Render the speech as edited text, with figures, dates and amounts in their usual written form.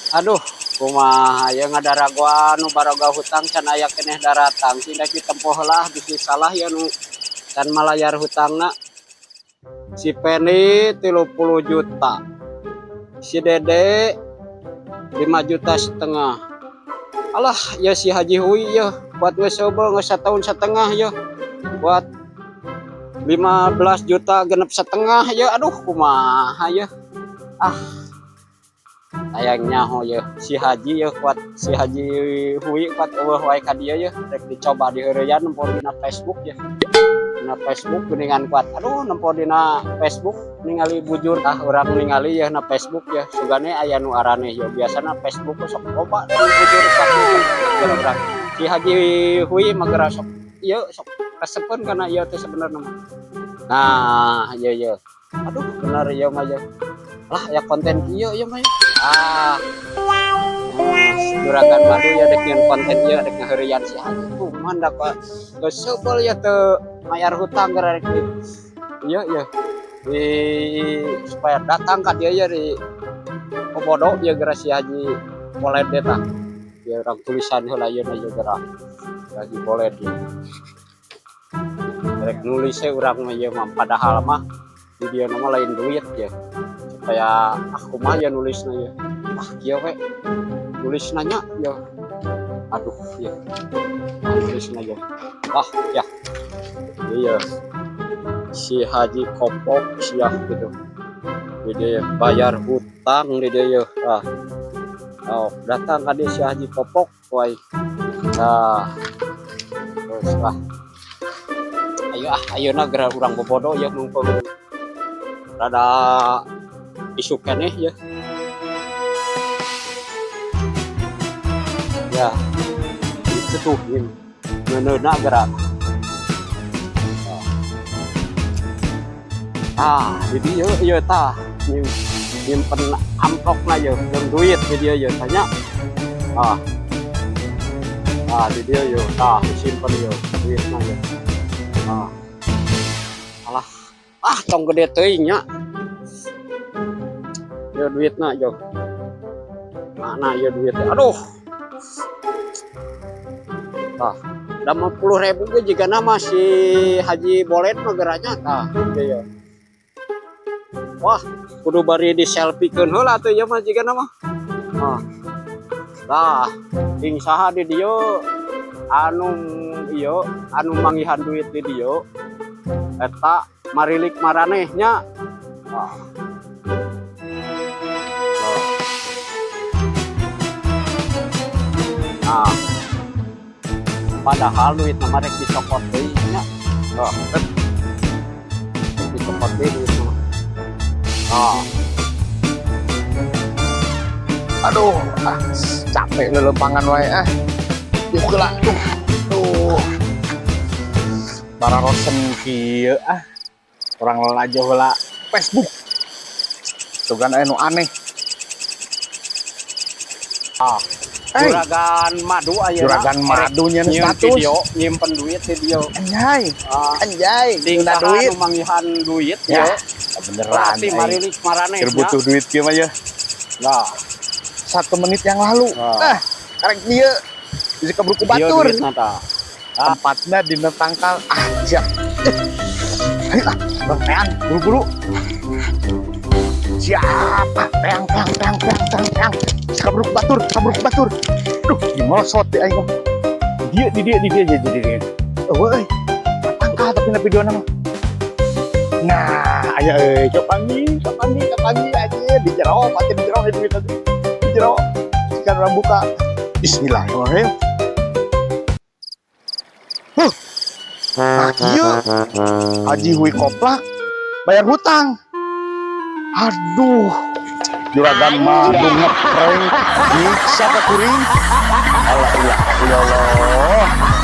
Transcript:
Aduh, kumaha ya ngadara gua nu baroga hutang can aya keneh daratang tidak ditempuh lah bisi salah ya nu can malayar hutangna. Si Penny 30 juta, si Dede 5,5 juta. Alah ya si Haji Hui ya buat ngesobel nge setahun setengah ya buat 15 juta genep setengah ya. Aduh kumaha ya. Ah sayangnya ho ya si Haji ya kuat si Haji Hui kuat eueuh wae ka dieu ya rek dicoba di heureyan nempo dina Facebook ya. Dina Facebook geuningan kuat. Aduh nempo dina Facebook ningali bujur urang ningali ya na Facebook ya. Sugane aya nu arane ya biasana Facebook sok loba bujur satu urang. Si Haji Hui mah geura sok ieu sok kasepen kana ieu teh sebenarnya mah. Nah, iya. Aduh bener ya mah ya. Lah ya konten ieu ya mah. Juragan madu ya dek nyen konten ieu dek ngaheureyan si Haji. Mandak Pak. Geus sebel ya teu mayar hutang gara rek iya di supaya datang ka dia ya di komodo ya gara si Haji boleh tah. Ya orang tulisan heula ieu na geura Haji boleh di. Rek nulisnya urang mah ieu mah padahal mah di dieu mah lain duit ya. Supaya aku mah ya nulisna ya. Kieu we nulis nanya ya. Aduh ya. Nulis nanya. Ya. Iya. Si Haji Kopok siah gitu. Dia bayar hutang di dia ya. Oh, datang ka dia si Haji Kopok wae. Terus lah. Ayeuna geura urang bobodo ya mumpung rada isu keneh ya. Ya, itu tuh meneuna geura. Jadi ieu tah nyimpen amplopna ya jeung duit di dieu ya tanya. Di dieu yo tah simpen yo duitna ya. Alah, tong gede teuing nya. Ieu duitna yo. Mana ieu duit? Aduh. Da 50.000 ge jiga nama si Haji Bolet mah geranya tah ieu. Wah, kudu bari di selfie-keun heula atuh ieu mah jiga nama. Ting saha di dieu anu manggihan duit di dieu eta marilik maranehnya. Padahal duit nama rek dicopot deui nya. Dicopot deui duit nama. Aduh, capek lelempangan wae Yuk lah tuh. Bararosen kieu orang lalajo heula Facebook. Tugan anu aneh. Juragan madu ayeuna. Juragan madu nyen status video nyimpen duit di dieu. Anjay. Dina duit manggihan duit ya. Beneran. Berarti marilik maraneh. Butuh duit kieu mah ya. Lah, 1 menit yang lalu. Karek dieu bisa kebruku batur. Tempatnya di tangkal. Siap. Ayo peang, buru-buru. Siapa? Peang. Bisa kebruku batur. Duh, dimosot deh aing. Dia jadi. Euy. Tangkal tapi na video nama. Nah, aya euy, kapangi aja di jero, mati di jero duit tadi. Di jero. Sekarang orang buka. Bismillahirrahmanirrahim. Nah, kieu Haji Hui Koplak bayar hutang. Aduh, juragan madu ngeprank nyiksa ka kuring. Allah.